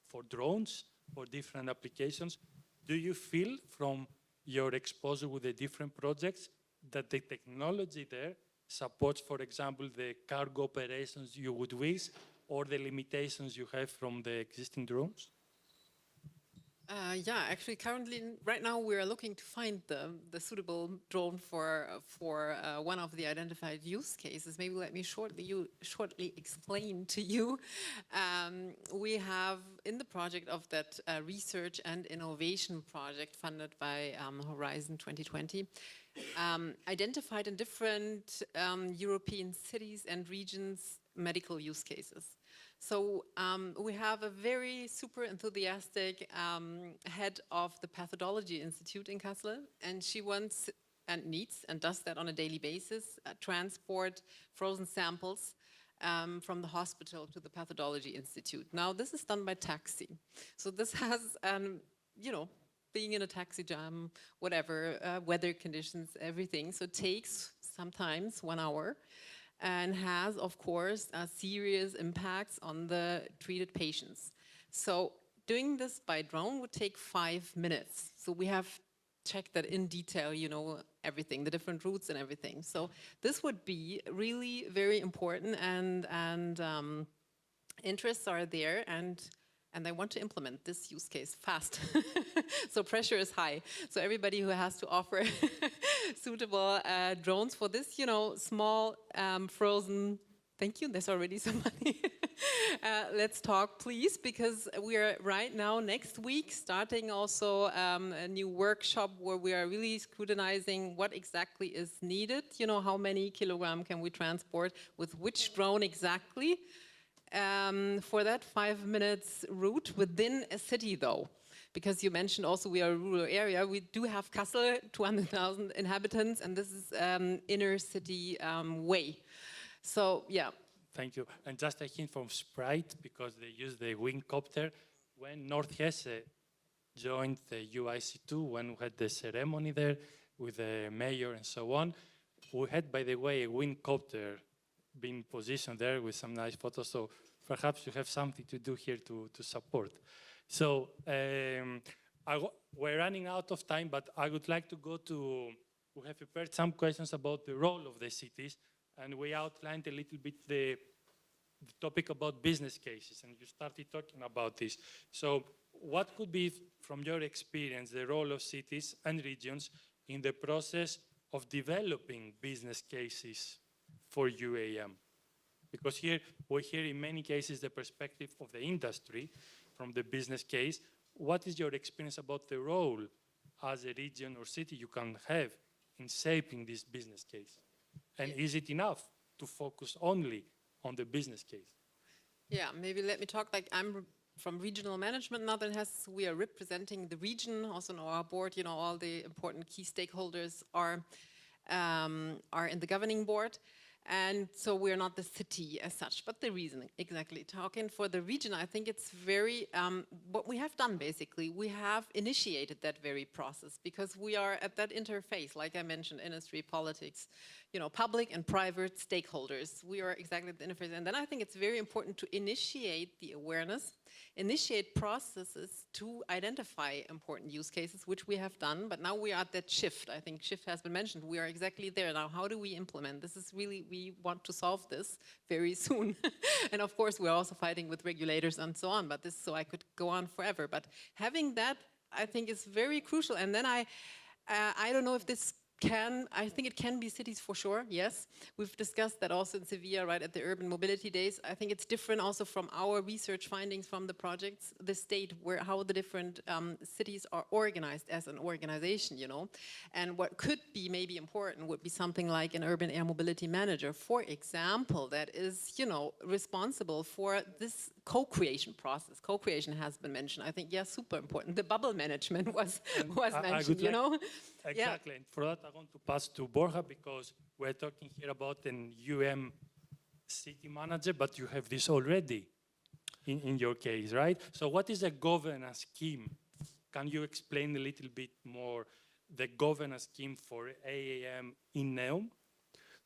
for drones, for different applications. Do you feel from your exposure with the different projects that the technology there supports, for example, the cargo operations you would wish, or the limitations you have from the existing drones? Yeah, actually, currently, right now, we are looking to find the suitable drone for one of the identified use cases. Maybe let me shortly explain to you. We have, in the project of that research and innovation project funded by Horizon 2020, identified in different European cities and regions medical use cases. So we have a very super enthusiastic head of the Pathology Institute in Kassel, and she wants and needs and does that on a daily basis, transport frozen samples from the hospital to the Pathology Institute. Now this is done by taxi. So this has, you know, being in a taxi jam, whatever, weather conditions, everything. So it takes sometimes 1 hour. And has, of course, serious impacts on the treated patients. So doing this by drone would take 5 minutes. So we have checked that in detail, you know, everything, the different routes and everything. So this would be really very important, and interests are there, and they want to implement this use case fast. So pressure is high. So everybody who has to offer suitable drones for this, you know, small frozen, thank you, there's already somebody. Let's talk, please, because we are right now, next week, starting also a new workshop where we are really scrutinizing what exactly is needed. You know, how many kilograms can we transport with which drone exactly? For that 5 minutes route within a city, though, because you mentioned also we are a rural area. We do have Kassel, 200,000 inhabitants, and this is inner city way. So, yeah. Thank you. And just a hint from Sprite, because they use the wingcopter. When North Hesse joined the UIC2, when we had the ceremony there with the mayor and so on, we had, by the way, a wingcopter being positioned there with some nice photos, so perhaps you have something to do here to support. So we're running out of time, but I would like to go to we have prepared some questions about the role of the cities, and we outlined a little bit the topic about business cases, and you started talking about this. So what could be, from your experience, the role of cities and regions in the process of developing business cases for UAM? Because here, we hear in many cases the perspective of the industry from the business case. What is your experience about the role as a region or city you can have in shaping this business case? And is it enough to focus only on the business case? Yeah, maybe let me talk, like I'm from Regional Management Northern Hessen. We are representing the region, also on our board, you know, all the important key stakeholders are in the governing board. And so we're not the city as such, but the reason, exactly. Talking for the region, I think it's very, what we have done basically, we have initiated that very process because we are at that interface, like I mentioned, industry, politics, you know, public and private stakeholders. We are exactly at the interface. And then I think it's very important to initiate the awareness, initiate processes to identify important use cases, which we have done, but now we are at that shift. I think shift has been mentioned. We are exactly there now. How do we implement? This is really, we want to solve this very soon. And of course, we're also fighting with regulators and so on, but this, so I could go on forever. But having that, I think is very crucial. And then I don't know if this I think it can be cities for sure, yes. We've discussed that also in Sevilla, right, at the Urban Mobility Days. I think it's different also from our research findings from the projects, the state, how the different cities are organized as an organization, you know. And what could be maybe important would be something like an urban air mobility manager, for example, that is, you know, responsible for this co-creation process. Co-creation has been mentioned. I think, yeah, super important. The bubble management was mentioned, you know. Exactly. Yeah. And for that, I want to pass to Borja because we're talking here about an UAM city manager, but you have this already in your case, right? So what is a governance scheme? Can you explain a little bit more the governance scheme for AAM in Neom?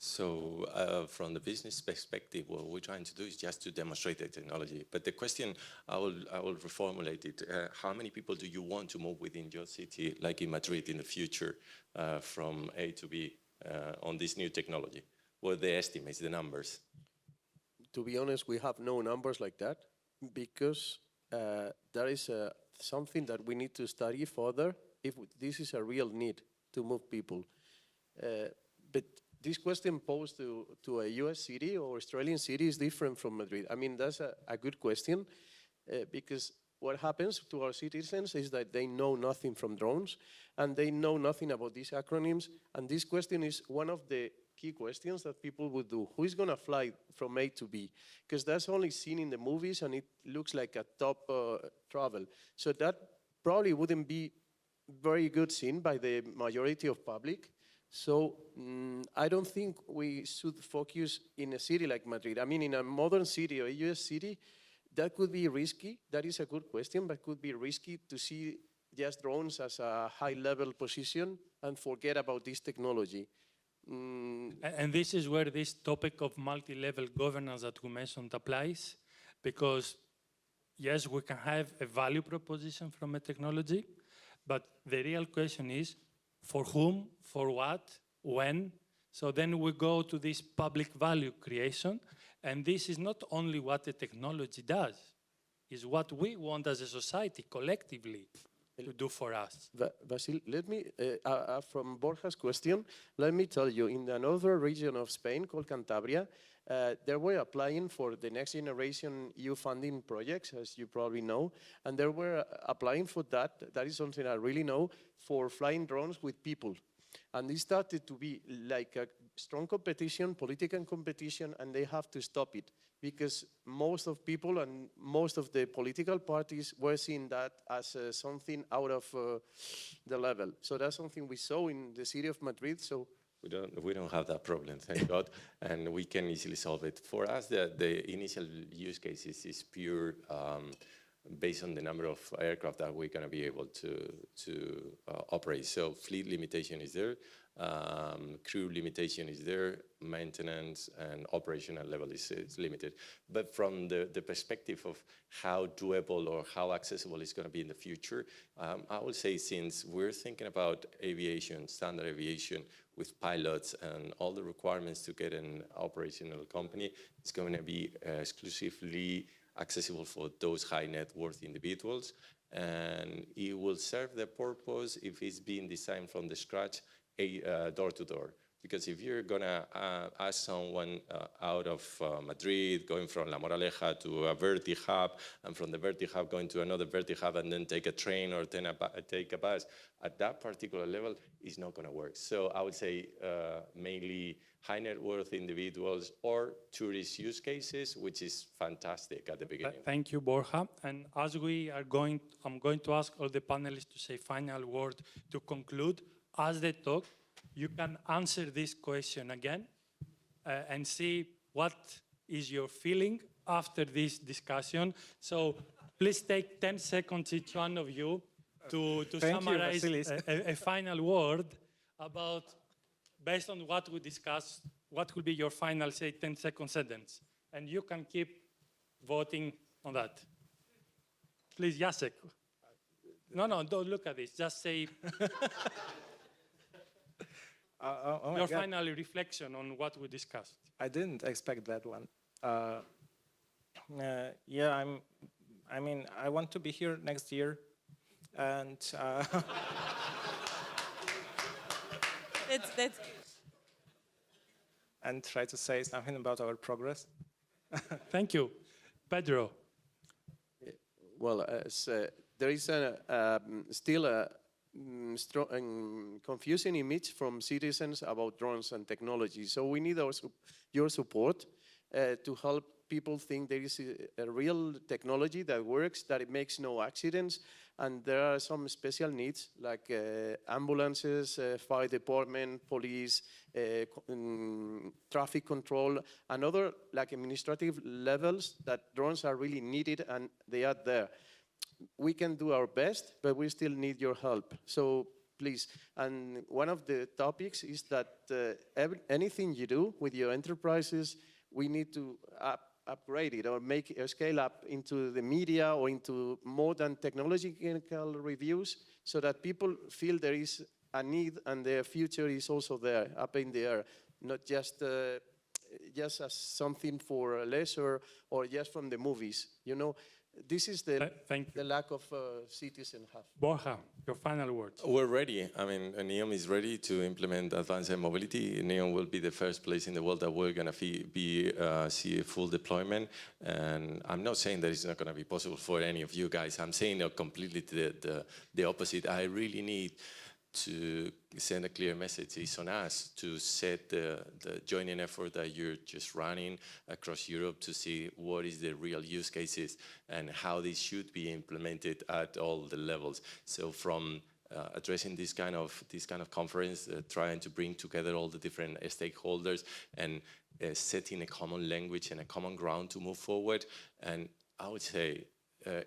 So from the business perspective, what we're trying to do is just to demonstrate the technology. But the question, I will reformulate it. How many people do you want to move within your city, like in Madrid in the future, from A to B on this new technology? What are the estimates, the numbers? To be honest, we have no numbers like that because there is something that we need to study further if this is a real need to move people. But this question posed to a US city or Australian city is different from Madrid. I mean, that's a good question because what happens to our citizens is that they know nothing from drones and they know nothing about these acronyms. And this question is one of the key questions that people would do. Who is going to fly from A to B? Because that's only seen in the movies and it looks like a top travel. So that probably wouldn't be very good seen by the majority of public. So I don't think we should focus in a city like Madrid. I mean, in a modern city or a US city, that could be risky. That is a good question, but could be risky to see just drones as a high-level position and forget about this technology. And this is where this topic of multi-level governance that we mentioned applies, because yes, we can have a value proposition from a technology, but the real question is, for whom, for what, when? So then we go to this public value creation, and this is not only what the technology does, it's what we want as a society collectively to do for us. Vasil, let me, from Borja's question, let me tell you, in another region of Spain called Cantabria, they were applying for the next generation EU funding projects, as you probably know, and they were applying for that. That is something I really know, for flying drones with people. And it started to be like a strong competition, political competition, and they have to stop it because most of people and most of the political parties were seeing that as something out of the level. So that's something we saw in the city of Madrid. So we don't have that problem, thank God, and we can easily solve it. For us, the initial use case is pure based on the number of aircraft that we're going to be able to operate. So fleet limitation is there, crew limitation is there, maintenance and operational level is limited. But from the perspective of how doable or how accessible it's going to be in the future, I would say since we're thinking about aviation, standard aviation, with pilots and all the requirements to get an operational company, it's going to be exclusively accessible for those high net worth individuals, and it will serve the purpose if it's being designed from the scratch, door to door. Because if you're gonna ask someone out of Madrid, going from La Moraleja to a Verti hub, and from the Verti hub going to another Verti hub, and then take a train or take a bus, at that particular level, it's not gonna work. So I would say mainly high net worth individuals or tourist use cases, which is fantastic at the beginning. Thank you, Borja. And as we are going, I'm going to ask all the panelists to say final word to conclude. As they talk, you can answer this question again and see what is your feeling after this discussion. So please take 10 seconds each one of you to summarize a final word about, based on what we discussed, what will be your final, say, 10-second sentence. And you can keep voting on that. Please, Jacek. No, don't look at this. Just say your final reflection on what we discussed. I didn't expect that one. Yeah, I mean, I want to be here next year, and and try to say something about our progress. Thank you. Pedro. Well, there is still a strong, confusing image from citizens about drones and technology. So we need your support to help people think there is a real technology that works, that it makes no accidents, and there are some special needs like ambulances, fire department, police, traffic control, and other like administrative levels that drones are really needed, and they are there. We can do our best, but we still need your help. So please, and one of the topics is that anything you do with your enterprises, we need to upgrade it or make a scale up into the media or into more than technological reviews, so that people feel there is a need and their future is also there, up in the air, not just as something for leisure or just from the movies. You know, this is the lack of citizens have. Borja, your final words. We're ready. I mean, Neom is ready to implement advanced air mobility. Neom will be the first place in the world that we're going to see a full deployment. And I'm not saying that it's not going to be possible for any of you guys. I'm saying completely the opposite. I really need to send a clear message. It's on us to set the joining effort that you're just running across Europe to see what is the real use cases and how this should be implemented at all the levels. So from addressing this kind of conference, trying to bring together all the different stakeholders and setting a common language and a common ground to move forward. And I would say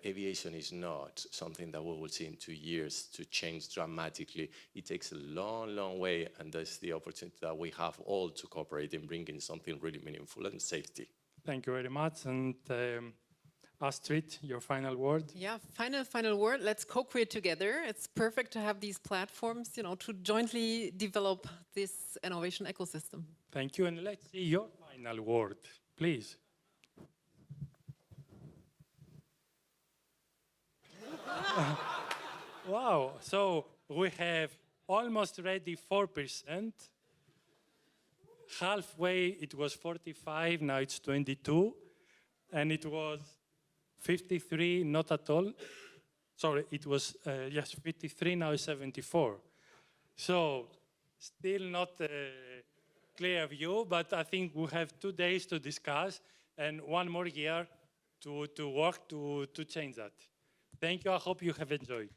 aviation is not something that we will see in 2 years to change dramatically. It takes a long, long way, and that's the opportunity that we have all to cooperate in bringing something really meaningful and safety. Thank you very much. And Astrid, your final word? Yeah, final word. Let's co-create together. It's perfect to have these platforms, you know, to jointly develop this innovation ecosystem. Thank you. And let's see your final word, please. Wow, so we have almost ready 4%. Halfway it was 45, now it's 22. And it was 53, not at all. Sorry, it was, yes, 53, now it's 74. So still not a clear view, but I think we have 2 days to discuss and 1 more year to work to change that. Thank you. I hope you have enjoyed.